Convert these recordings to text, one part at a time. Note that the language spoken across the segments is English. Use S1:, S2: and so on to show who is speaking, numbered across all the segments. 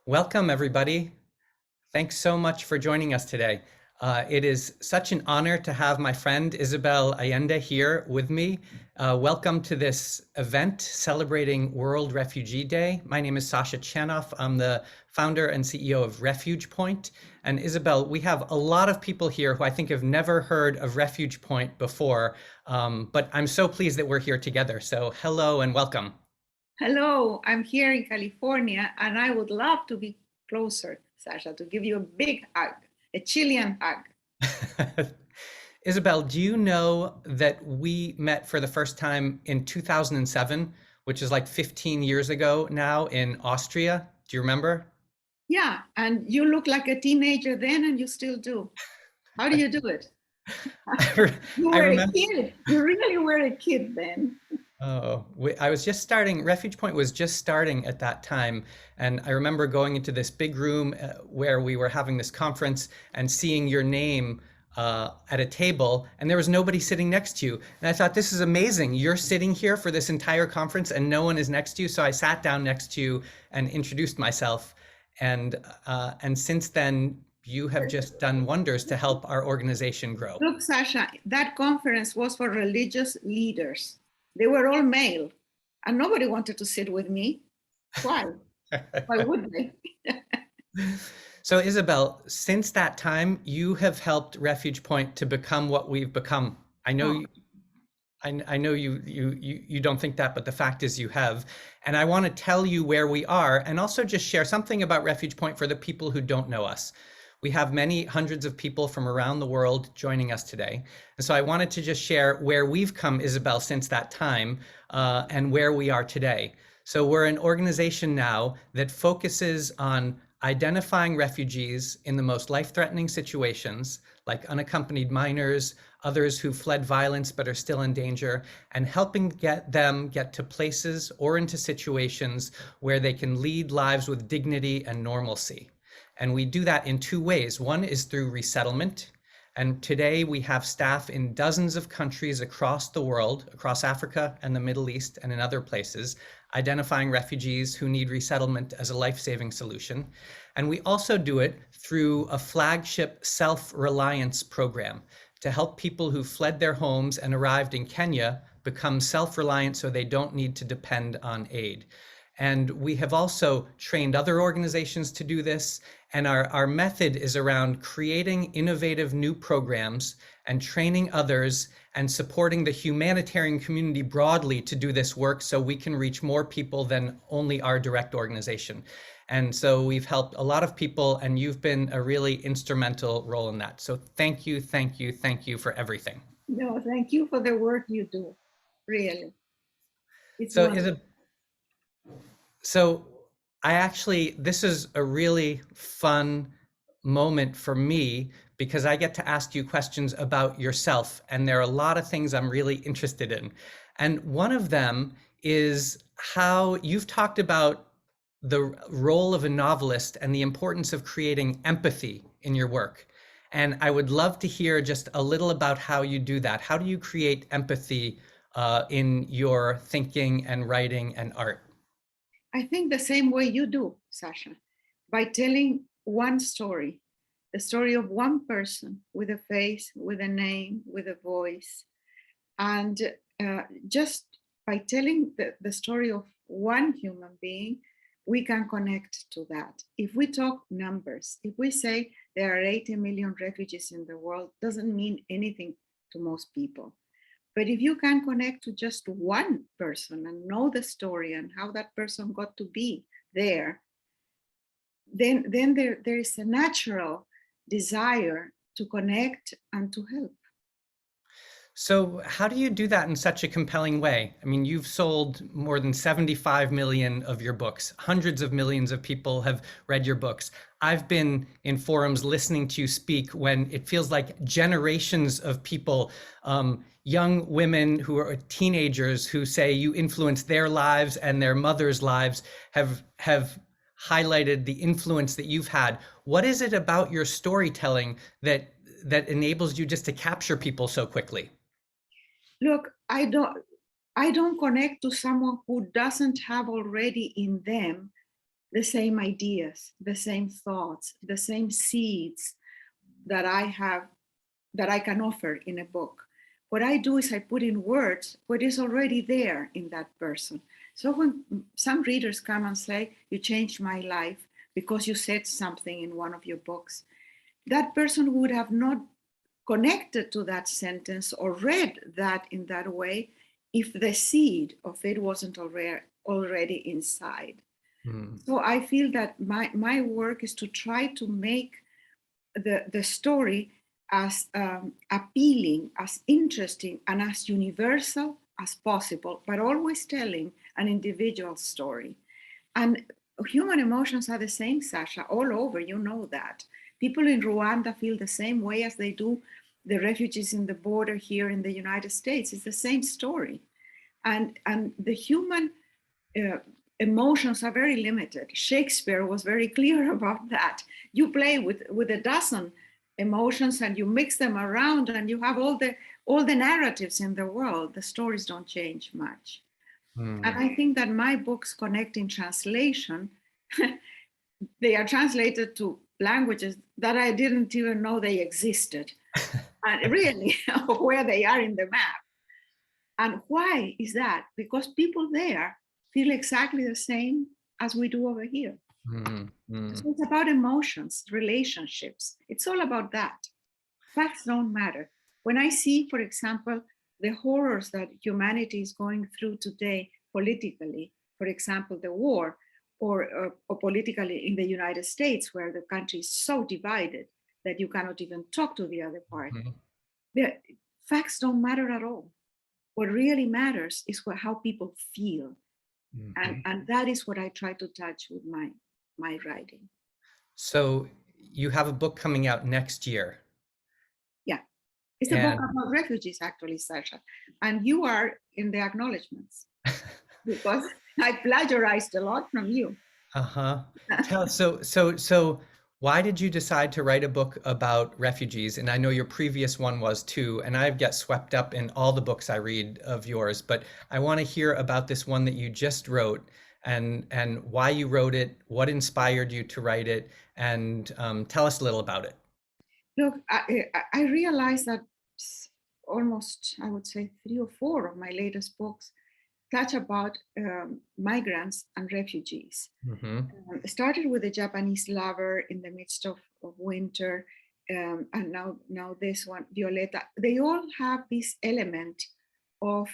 S1: Welcome, everybody. Thanks so much for joining us today. It is such an honor to have my friend Isabel Allende here with me. Welcome to this event celebrating World Refugee Day. My name is Sasha Chanoff. I'm the founder and CEO of RefugePoint. And Isabel, we have a lot of people here who I think have never heard of RefugePoint before, but I'm so pleased that we're here together. So hello and welcome.
S2: Hello, I'm here in California and I would love to be closer, Sasha, to give you a big hug, a Chilean hug.
S1: Isabel, do you know that we met for the first time in 2007, which is like 15 years ago now in Austria? Do you remember?
S2: Yeah, and you look like a teenager then and you still do. How do you do it? You
S1: I
S2: were a
S1: remember.
S2: kid. You really were a kid then.
S1: I was just starting, Refuge Point was just starting at that time. And I remember going into this big room where we were having this conference and seeing your name at a table, and there was nobody sitting next to you. And I thought, this is amazing. You're sitting here for this entire conference and no one is next to you. So I sat down next to you and introduced myself. And since then, you have just done wonders to help our organization grow.
S2: Look, Sasha, that conference was for religious leaders. They were all male, and nobody wanted to sit with me. Why? Why would they?
S1: So Isabel, since that time, you have helped Refuge Point to become what we've become. I know,
S2: Oh,
S1: I know you don't think that, but the fact is you have. And I want to tell you where we are and also just share something about Refuge Point for the people who don't know us. We have many hundreds of people from around the world joining us today. And so I wanted to just share where we've come, Isabel, since that time and where we are today. So we're an organization now that focuses on identifying refugees in the most life-threatening situations, like unaccompanied minors, others who fled violence but are still in danger, and helping them get to places or into situations where they can lead lives with dignity and normalcy. And we do that in two ways. One is through resettlement. And today we have staff in dozens of countries across the world, across Africa and the Middle East and in other places, identifying refugees who need resettlement as a life-saving solution. And we also do it through a flagship self-reliance program to help people who fled their homes and arrived in Kenya become self-reliant so they don't need to depend on aid. And we have also trained other organizations to do this. And our method is around creating innovative new programs and training others and supporting the humanitarian community broadly to do this work so we can reach more people than only our direct organization. And so we've helped a lot of people, and you've been a really instrumental role in that. So thank you, thank you, thank you for everything.
S2: no, thank you for the work you do. Really, it's
S1: So
S2: wonderful.
S1: So this is a really fun moment for me because I get to ask you questions about yourself. And there are a lot of things I'm really interested in. And one of them is how you've talked about the role of a novelist and the importance of creating empathy in your work. And I would love to hear just a little about how you do that. How do you create empathy in your thinking and writing and art?
S2: I think the same way you do, Sasha, by telling one story, the story of one person with a face, with a name, with a voice. And just by telling the story of one human being, we can connect to that. If we talk numbers, if we say there are 80 million refugees in the world, doesn't mean anything to most people. But if you can connect to just one person and know the story and how that person got to be there, then there is a natural desire to connect and to help.
S1: So how do you do that in such a compelling way? I mean, you've sold more than 75 million of your books. Hundreds of millions of people have read your books. I've been in forums listening to you speak when it feels like generations of people, young women who are teenagers who say you influenced their lives and their mothers' lives have highlighted the influence that you've had. What is it about your storytelling that enables you just to capture people so quickly?
S2: Look, I don't connect to someone who doesn't have already in them the same ideas, the same thoughts, the same seeds that I have, that I can offer in a book. What I do is I put in words what is already there in that person. So when some readers come and say, "You changed my life because you said something in one of your books," that person would have not connected to that sentence or read that in that way if the seed of it wasn't already inside.
S1: Mm,
S2: So I feel that my work is to try to make the story as appealing, as interesting, and as universal as possible, but always telling an individual story. And human emotions are the same, Sasha, all over, you know that. People in Rwanda feel the same way as they do the refugees in the border here in the United States. It's the same story. And the human uh, emotions are very limited. Shakespeare was very clear about that. You play with a dozen emotions and you mix them around and you have all the narratives in the world. The stories don't change much. And
S1: mm.
S2: I think that my books connect in translation. They are translated to languages that I didn't even know they existed. And really, where they are in the map. And why is that? Because people there feel exactly the same as we do over here.
S1: Mm, mm,
S2: So it's about emotions, relationships. It's all about that. Facts don't matter. When I see, for example, the horrors that humanity is going through today politically, for example, the war, or politically in the United States, where the country is so divided that you cannot even talk to the other party,
S1: mhm,
S2: the facts don't matter at all. What really matters is how people feel. And,
S1: mhm.
S2: and that is what I try to touch with my writing.
S1: So you have a book coming out next year,
S2: Yeah. It's a book
S1: and
S2: about refugees, actually, Sasha. And you are in the acknowledgements because I plagiarized a lot from you.
S1: uh-huh. So why did you decide to write a book about refugees? And I know your previous one was too, and I get swept up in all the books I read of yours, but I want to hear about this one that you just wrote and why you wrote it, what inspired you to write it, and tell us a little about it.
S2: Look, I realized that almost, I would say, 3 or 4 of my latest books touch about migrants and refugees.
S1: Hmm.
S2: Started with a Japanese lover in the midst of winter, and now this one, Violeta. They all have this element of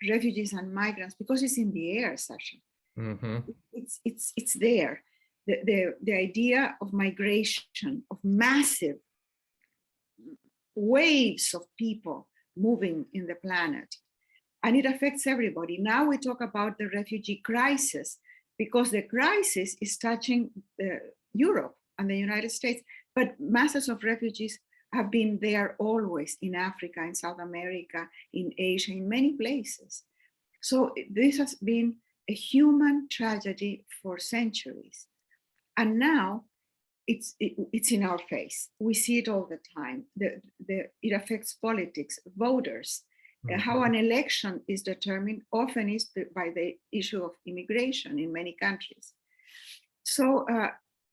S2: refugees and migrants because it's in the air, Sasha.
S1: Hmm.
S2: It's there. The idea of migration, of massive waves of people moving in the planet, and it affects everybody. Now we talk about the refugee crisis because the crisis is touching Europe and the United States, but masses of refugees have been there always in Africa, in South America, in Asia, in many places. So this has been a human tragedy for centuries. And now it's in our face. We see it all the time. It affects politics, voters. How
S1: Hmm.
S2: an election is determined often is by the issue of immigration in many countries. So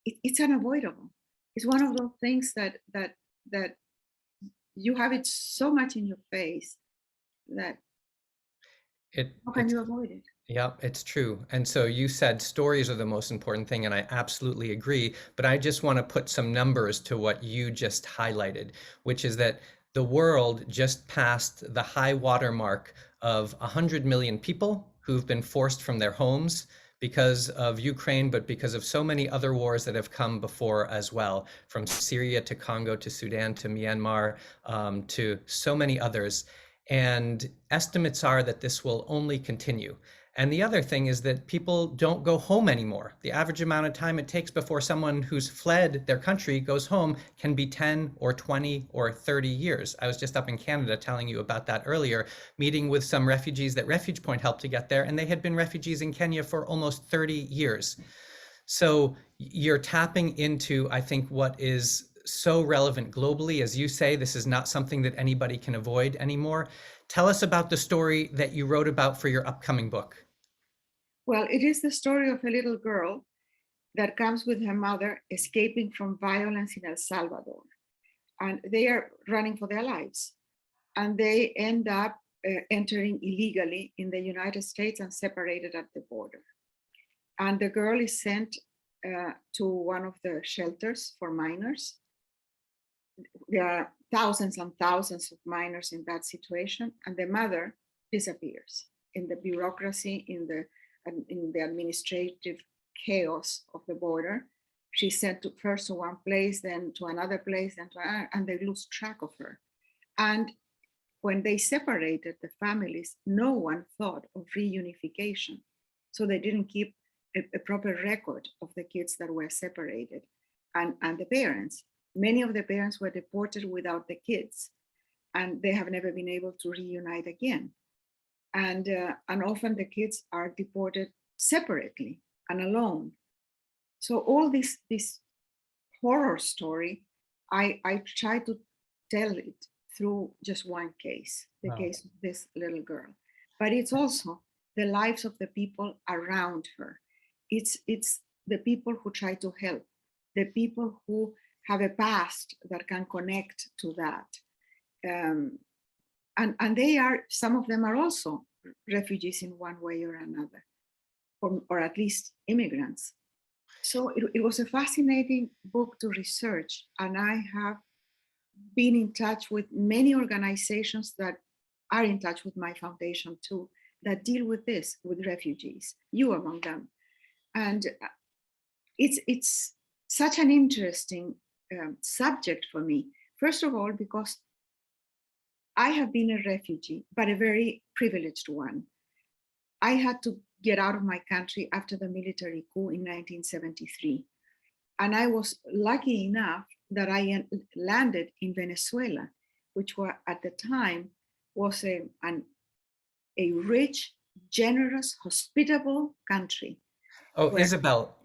S2: it's unavoidable. It's one of those things that you have it so much in your face that how can
S1: It's
S2: you avoid it?
S1: Yeah, it's true. And so you said stories are the most important thing, and I absolutely agree. But I just want to put some numbers to what you just highlighted, which is that the world just passed the high water mark of 100 million people who've been forced from their homes because of Ukraine, but because of so many other wars that have come before as well, from Syria to Congo to Sudan to Myanmar, to so many others. And estimates are that this will only continue. And the other thing is that people don't go home anymore. The average amount of time it takes before someone who's fled their country goes home can be 10 or 20 or 30 years. I was just up in Canada telling you about that earlier, meeting with some refugees that RefugePoint helped to get there, and they had been refugees in Kenya for almost 30 years. So you're tapping into, I think, what is so relevant globally. As you say, this is not something that anybody can avoid anymore. Tell us about the story that you wrote about for your upcoming book.
S2: Well, it is the story of a little girl that comes with her mother escaping from violence in El Salvador. And they are running for their lives. And they end up entering illegally in the United States and separated at the border. And the girl is sent to one of the shelters for minors. There are thousands and thousands of minors in that situation, and the mother disappears in the bureaucracy, in the administrative chaos of the border. She's sent first to one place, then to another place, then to another, and they lose track of her. And when they separated the families, no one thought of reunification. So they didn't keep a proper record of the kids that were separated and the parents. Many of the parents were deported without the kids, and they have never been able to reunite again. And often the kids are deported separately and alone. So all this horror story, I try to tell it through just one case, the case of this little girl. But it's also the lives of the people around her. It's the people who try to help, the people who have a past that can connect to that. And they are, some of them are also refugees in one way or another, or at least immigrants. So it was a fascinating book to research. And I have been in touch with many organizations that are in touch with my foundation too, that deal with this, with refugees, you among them. And it's such an interesting subject for me. First of all, because I have been a refugee, but a very privileged one. I had to get out of my country after the military coup in 1973. And I was lucky enough that I landed in Venezuela, which were at the time was a rich, generous, hospitable country.
S1: Oh, Isabel,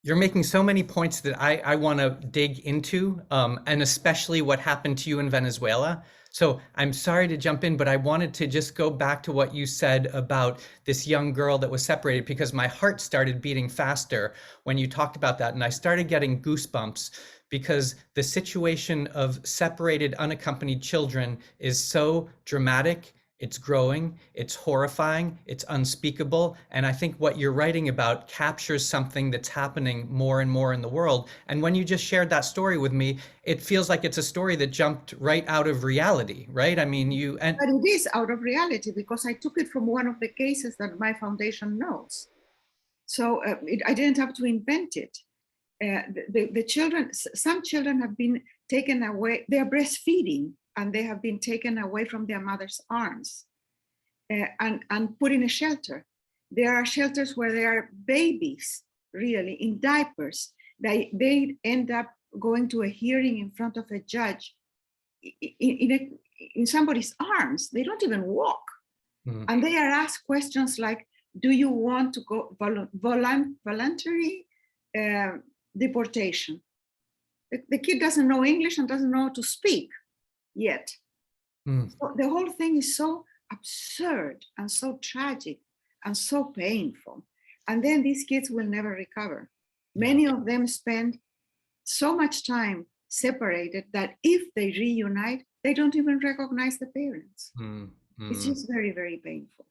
S1: you're making so many points that I want to dig into, and especially what happened to you in Venezuela. So I'm sorry to jump in, but I wanted to just go back to what you said about this young girl that was separated, because my heart started beating faster when you talked about that. And I started getting goosebumps because the situation of separated, unaccompanied children is so dramatic. It's growing, it's horrifying, it's unspeakable. And I think what you're writing about captures something that's happening more and more in the world. And when you just shared that story with me, it feels like it's a story that jumped right out of reality, right? I mean,
S2: But it is out of reality because I took it from one of the cases that my foundation knows. So I didn't have to invent it. The children, some children have been taken away, they're breastfeeding, and they have been taken away from their mother's arms and put in a shelter. There are shelters where there are babies, really, in diapers. They end up going to a hearing in front of a judge in somebody's arms. They don't even walk. Mm. And they are asked questions like, do you want to go voluntary deportation? The kid doesn't know English and doesn't know how to speak yet. Mm. So the whole thing is so absurd and so tragic and so painful. And then these kids will never recover. Many of them spend so much time separated that if they reunite, they don't even recognize the parents. It's just very, very painful.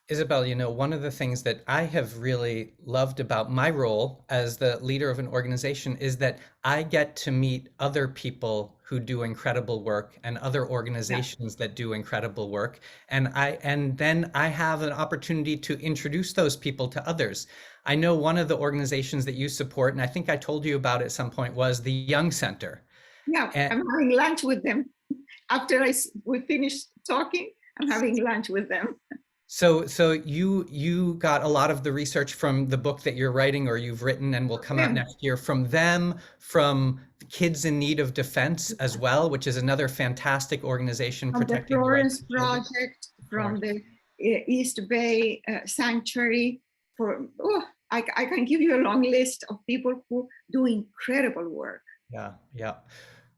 S1: Isabel, one of the things that I have really loved about my role as the leader of an organization is that I get to meet other people who do incredible work and other organizations that do incredible work. And then I have an opportunity to introduce those people to others. I know one of the organizations that you support, and I think I told you about it at some point, was the Young Center.
S2: Yeah, I'm having lunch with them. After we finished talking, I'm having lunch with them.
S1: So you got a lot of the research from the book that you're writing or you've written and will come out next year from them, from Kids in Need of Defense as well, which is another fantastic organization protecting the rights of children.
S2: Project, from the East Bay Sanctuary. I can give you a long list of people who do incredible work.
S1: Yeah.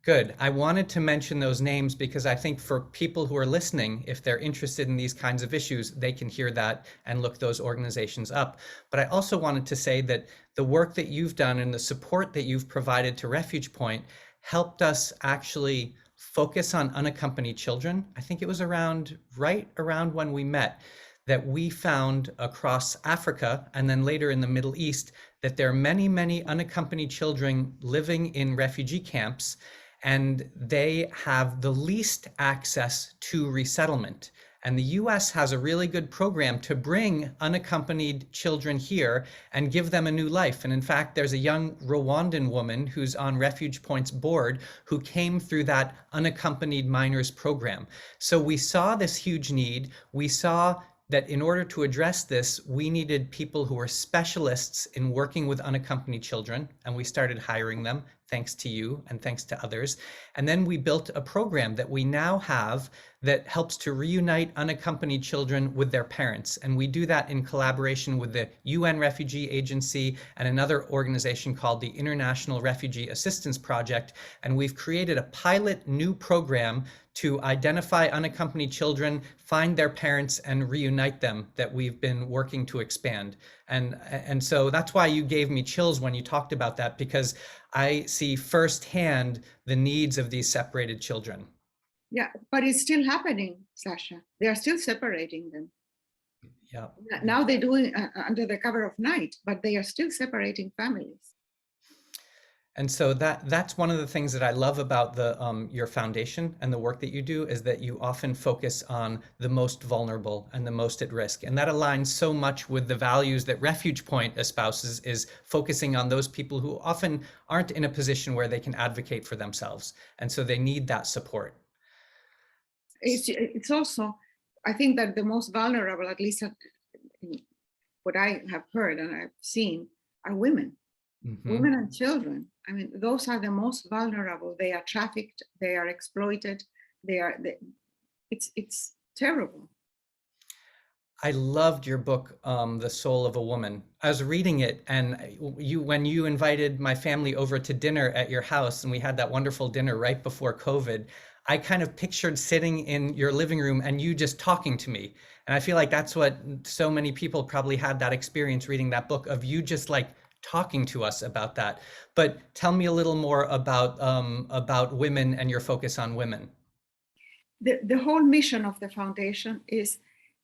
S1: Good. I wanted to mention those names because I think for people who are listening, if they're interested in these kinds of issues, they can hear that and look those organizations up. But I also wanted to say that the work that you've done and the support that you've provided to Refuge Point helped us actually focus on unaccompanied children. I think it was right around when we met that we found across Africa and then later in the Middle East that there are many, many unaccompanied children living in refugee camps, and they have the least access to resettlement. And the US has a really good program to bring unaccompanied children here and give them a new life. And in fact, there's a young Rwandan woman who's on Refuge Point's board who came through that unaccompanied minors program. So we saw this huge need. We saw that in order to address this, we needed people who were specialists in working with unaccompanied children, and we started hiring them, thanks to you and thanks to others. And then we built a program that we now have that helps to reunite unaccompanied children with their parents. And we do that in collaboration with the UN Refugee Agency and another organization called the International Refugee Assistance Project. And we've created a pilot new program to identify unaccompanied children, find their parents, and reunite them that we've been working to expand. And so that's why you gave me chills when you talked about that, because I see firsthand the needs of these separated children.
S2: Yeah, but it's still happening, Sasha. They are still separating them.
S1: Yeah.
S2: Now they're doing under the cover of night, but they are still separating families.
S1: And so that's one of the things that I love about your foundation and the work that you do, is that you often focus on the most vulnerable and the most at risk. And that aligns so much with the values that Refuge Point espouses, is focusing on those people who often aren't in a position where they can advocate for themselves. And so they need that support.
S2: It's also, I think that the most vulnerable, at least what I have heard and I've seen, are women. Mm-hmm. Women and children. I mean, those are the most vulnerable. They are trafficked, they are exploited, it's terrible.
S1: I loved your book, The Soul of a Woman. I was reading it, and when you invited my family over to dinner at your house, and we had that wonderful dinner right before COVID, I kind of pictured sitting in your living room and you just talking to me. And I feel like that's what so many people probably had that experience reading that book, of you just like talking to us about that. But tell me a little more about women and your focus on women.
S2: The whole mission of the foundation is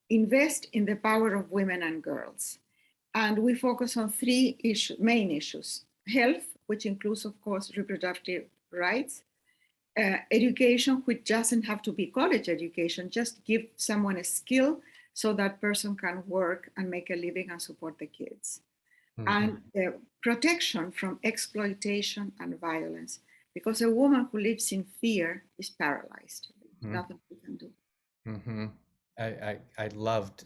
S2: invest in the power of women and girls. And we focus on three main issues: health, which includes, of course, reproductive rights; education, which doesn't have to be college education, just give someone a skill so that person can work and make a living and support the kids. Mm-hmm. And protection from exploitation and violence, because a woman who lives in fear is paralyzed. Mm-hmm. Nothing we can do.
S1: Mm-hmm. I loved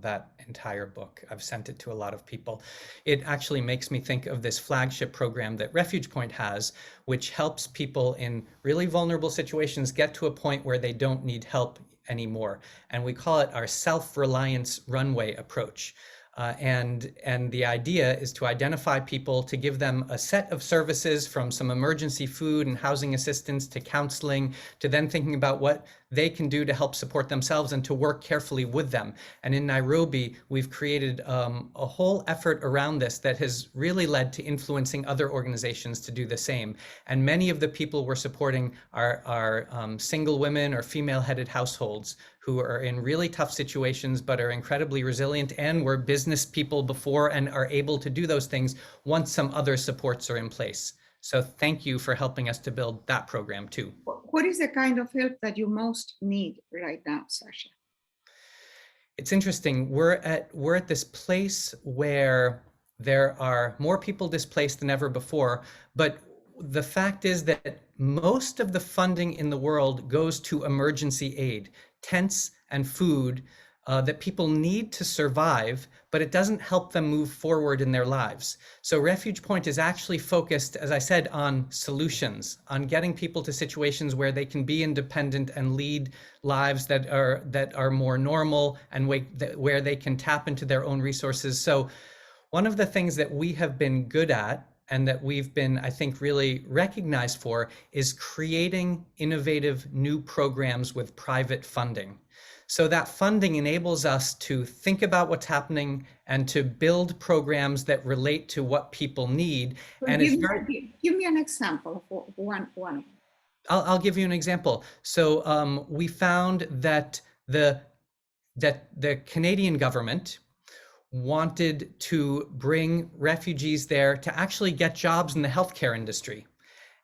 S1: that entire book. I've sent it to a lot of people. It actually makes me think of this flagship program that Refuge Point has, which helps people in really vulnerable situations get to a point where they don't need help anymore. And we call it our self-reliance runway approach. And the idea is to identify people, to give them a set of services, from some emergency food and housing assistance to counseling, to then thinking about what they can do to help support themselves and to work carefully with them. And in Nairobi, we've created a whole effort around this that has really led to influencing other organizations to do the same. And many of the people we're supporting are single women or female-headed households who are in really tough situations, but are incredibly resilient and were business people before and are able to do those things once some other supports are in place. So thank you for helping us to build that program too.
S2: What is the kind of help that you most need right now, Sasha?
S1: It's interesting. We're at this place where there are more people displaced than ever before, but the fact is that most of the funding in the world goes to emergency aid, tents and food that people need to survive, but it doesn't help them move forward in their lives. So Refuge Point is actually focused, as I said, on solutions, on getting people to situations where they can be independent and lead lives that are more normal, and where they can tap into their own resources. So one of the things that we have been good at and that we've been, I think, really recognized for is creating innovative new programs with private funding. So that funding enables us to think about what's happening and to build programs that relate to what people need.
S2: So
S1: And it's very,
S2: give me an example of one of them.
S1: I'll give you an example. So we found that the Canadian government wanted to bring refugees there to actually get jobs in the healthcare industry.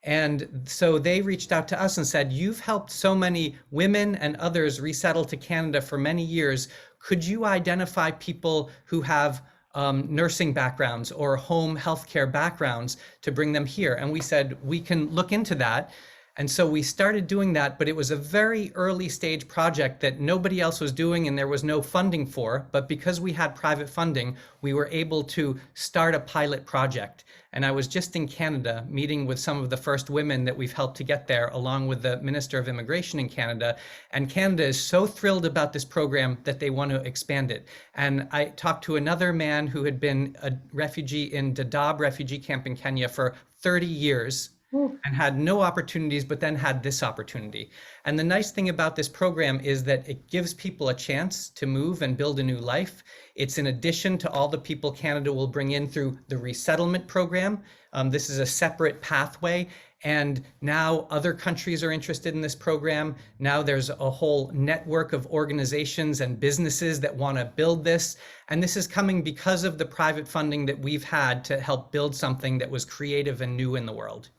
S1: And so they reached out to us and said, you've helped so many women and others resettle to Canada for many years. Could you identify people who have nursing backgrounds or home healthcare backgrounds to bring them here? And we said, we can look into that. And so we started doing that, but it was a very early stage project that nobody else was doing and there was no funding for. But because we had private funding, we were able to start a pilot project. And I was just in Canada meeting with some of the first women that we've helped to get there, along with the Minister of Immigration in Canada. And Canada is so thrilled about this program that they want to expand it. And I talked to another man who had been a refugee in Dadaab refugee camp in Kenya for 30 years. And had no opportunities, but then had this opportunity. And the nice thing about this program is that it gives people a chance to move and build a new life. It's in addition to all the people Canada will bring in through the resettlement program. This is a separate pathway. And now other countries are interested in this program. Now there's a whole network of organizations and businesses that want to build this. And this is coming because of the private funding that we've had to help build something that was creative and new in the world.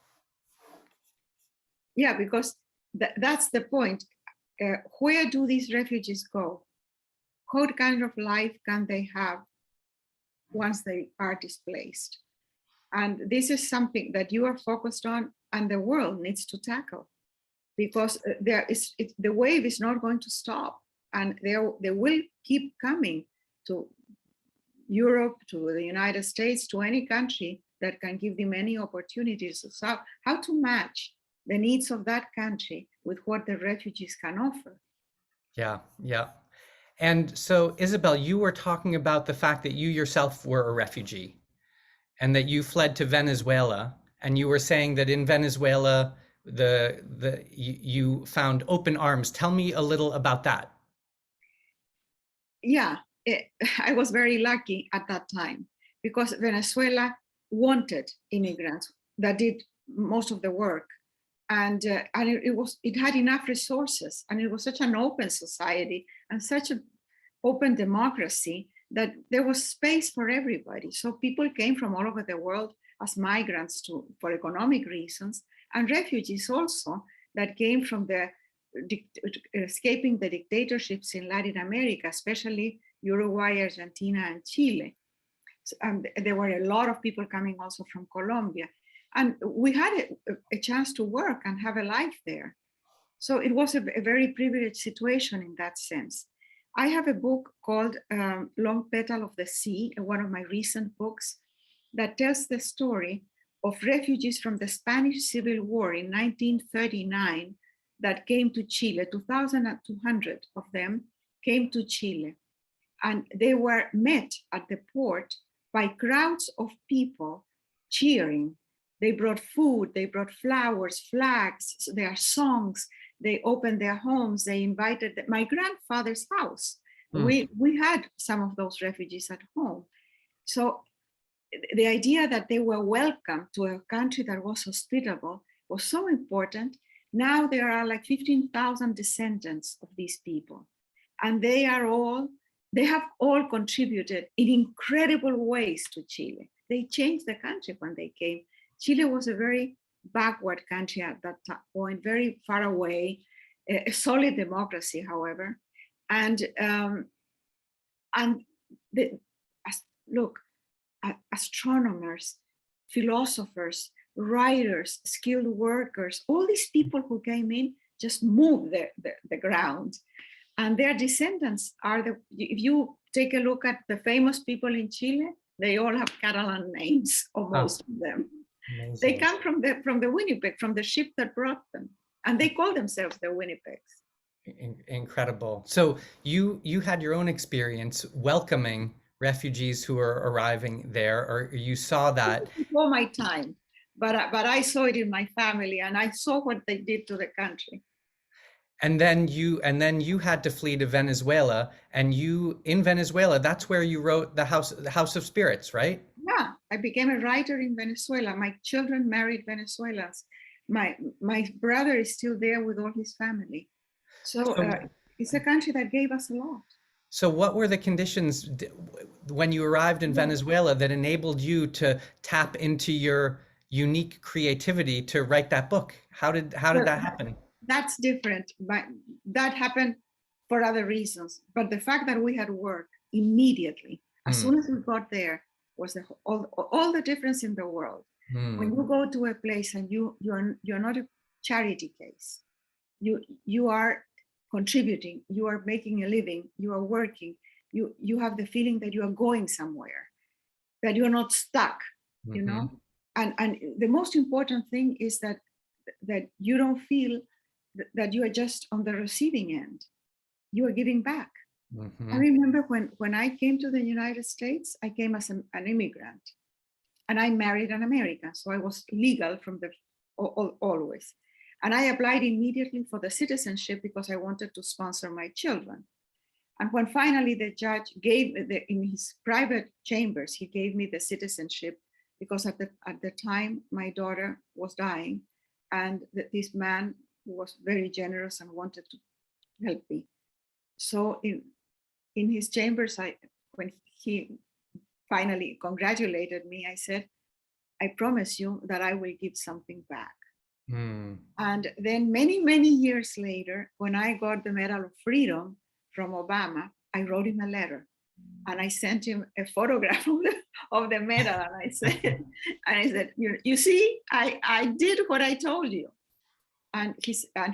S2: Yeah, because that's the point. Where do these refugees go? What kind of life can they have once they are displaced? And this is something that you are focused on and the world needs to tackle, because the wave is not going to stop, and they will keep coming to Europe, to the United States, to any country that can give them any opportunities. So how to match the needs of that country with what the refugees can offer.
S1: Yeah, yeah. And so, Isabel, you were talking about the fact that you yourself were a refugee and that you fled to Venezuela. And you were saying that in Venezuela, you found open arms. Tell me a little about that.
S2: Yeah, I was very lucky at that time because Venezuela wanted immigrants that did most of the work. And it had enough resources, and it was such an open society and such an open democracy that there was space for everybody. So people came from all over the world as migrants for economic reasons, and refugees also that came from escaping the dictatorships in Latin America, especially Uruguay, Argentina, and Chile. And there were a lot of people coming also from Colombia. And we had a chance to work and have a life there. So it was a very privileged situation in that sense. I have a book called Long Petal of the Sea, one of my recent books, that tells the story of refugees from the Spanish Civil War in 1939 that came to Chile. 2,200 of them came to Chile. And they were met at the port by crowds of people cheering. They brought food, they brought flowers, flags, their songs, they opened their homes, they invited my grandfather's house. We had some of those refugees at home. So the idea that they were welcome to a country that was hospitable was so important. Now there are like 15,000 descendants of these people. And they have all contributed in incredible ways to Chile. They changed the country when they came. Chile was a very backward country at that point, very far away, a solid democracy, however. Look, astronomers, philosophers, writers, skilled workers, all these people who came in just moved the ground. And their descendants if you take a look at the famous people in Chile, they all have Catalan names, or most of them. Amazing. They come from the Winnipeg, from the ship that brought them, and they call themselves the Winnipegs.
S1: Incredible. So you had your own experience welcoming refugees who are arriving there, or you saw that.
S2: Before my time, but I saw it in my family, and I saw what they did to the country.
S1: And then you had to flee to Venezuela, and you in Venezuela, that's where you wrote the House of Spirits, right?
S2: Yeah, I became a writer in Venezuela. My children married Venezuelans. My brother is still there with all his family. So
S1: So
S2: it's a country that gave us a lot.
S1: so what were the conditions when you arrived in
S2: Yeah.
S1: Venezuela that enabled you to tap into your unique creativity to write that book? How did
S2: Well,
S1: that happen?
S2: that's different, but that happened for other reasons. But the fact that we had work immediately, as
S1: Hmm.
S2: soon as we got there, was all the difference in the world. When
S1: Hmm.
S2: you go to a place and you're not a charity case, you are contributing, you are making a living, you are working, you have the feeling that you are going somewhere, that you're not stuck, you
S1: Hmm.
S2: know. And the most important thing is that you don't feel that you are just on the receiving end, you are giving back. I
S1: Hmm.
S2: remember when I came to the United States, I came as an immigrant, and I married an American, so I was legal from the always. And I applied immediately for the citizenship because I wanted to sponsor my children. And when finally the judge gave in his private chambers, he gave me the citizenship because at the time my daughter was dying, and this man was very generous and wanted to help me. So in his chambers, when he finally congratulated me, I said, I promise you that I will give something back.
S1: Hmm.
S2: And then many years later, when I got the Medal of Freedom from Obama, I wrote him a letter and I sent him a photograph of the medal. And I said, you see, I did what I told you. And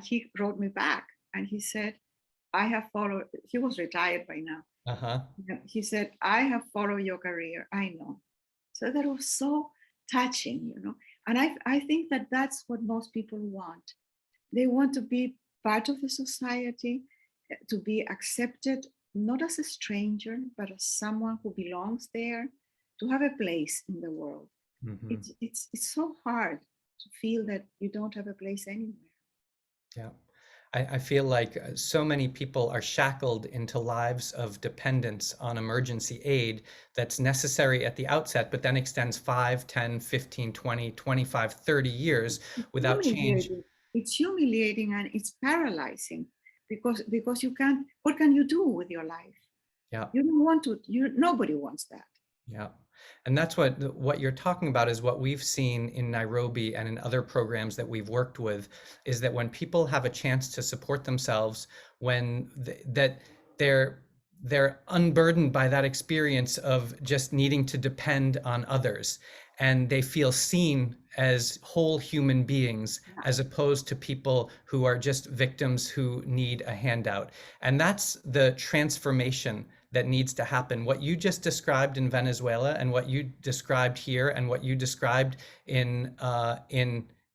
S2: he wrote me back and he said, I have followed, he was retired by now.
S1: Uh-huh.
S2: He said, I have followed your career. I know. So that was so touching. And I think that that's what most people want. They want to be part of the society, to be accepted, not as a stranger, but as someone who belongs there, to have a place in the world.
S1: Hmm.
S2: It's so hard to feel that you don't have a place anywhere.
S1: Yeah. I feel like so many people are shackled into lives of dependence on emergency aid that's necessary at the outset, but then extends 5, 10, 15, 20, 25, 30 years
S2: It's
S1: without change.
S2: humiliating. It's humiliating and it's paralyzing because you can't. What can you do with your life?
S1: Yeah.
S2: You don't want to. Nobody wants that.
S1: Yeah. And that's what you're talking about is what we've seen in Nairobi and in other programs that we've worked with, is that when people have a chance to support themselves, when that they're unburdened by that experience of just needing to depend on others, and they feel seen as whole human beings
S2: Yeah.
S1: as opposed to people who are just victims who need a handout. And that's the transformation that needs to happen. What you just described in Venezuela, and what you described here, and what you described in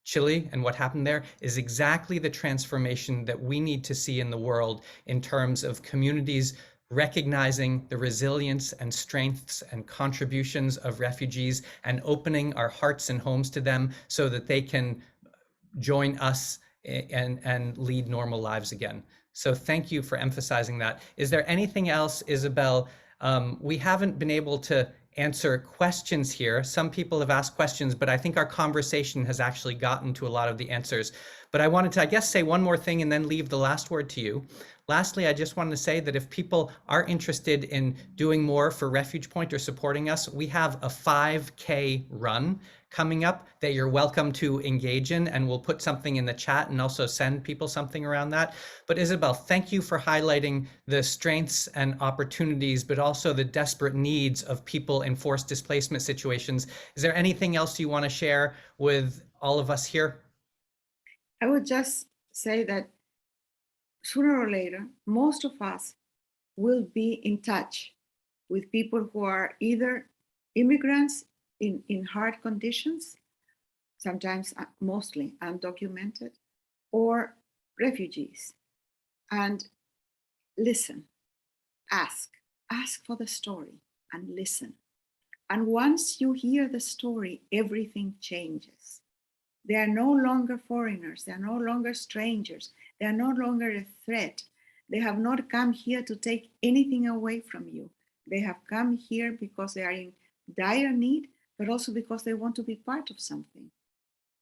S1: Chile, and what happened there, is exactly the transformation that we need to see in the world in terms of communities recognizing the resilience and strengths and contributions of refugees and opening our hearts and homes to them so that they can join us and lead normal lives again. So thank you for emphasizing that. Is there anything else, Isabel? We haven't been able to answer questions here. Some people have asked questions, but I think our conversation has actually gotten to a lot of the answers. But I wanted to, I guess, say one more thing and then leave the last word to you. Lastly, I just wanted to say that if people are interested in doing more for RefugePoint or supporting us, we have a 5K run coming up that you're welcome to engage in, and we'll put something in the chat and also send people something around that. But Isabel, thank you for highlighting the strengths and opportunities, but also the desperate needs of people in forced displacement situations. Is there anything else you want to share with all of us here?
S2: I would just say that sooner or later, most of us will be in touch with people who are either immigrants in hard conditions, sometimes mostly undocumented, or refugees. And listen, ask for the story, and listen. And once you hear the story, everything changes. They are no longer foreigners. They are no longer strangers. They are no longer a threat. They have not come here to take anything away from you. They have come here because they are in dire need, but also because they want to be part of something.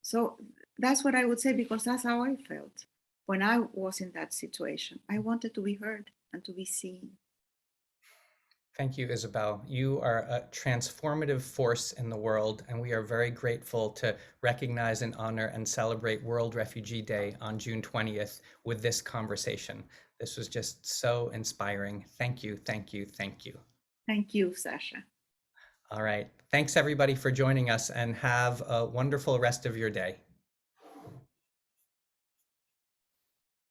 S2: So that's what I would say, because that's how I felt when I was in that situation. I wanted to be heard and to be seen.
S1: Thank you, Isabel. You are a transformative force in the world, and we are very grateful to recognize and honor and celebrate World Refugee Day on June 20th with this conversation. This was just so inspiring. Thank you, thank you, thank you.
S2: Thank you, Sasha.
S1: All right. Thanks, everybody, for joining us, and have a wonderful rest of your day.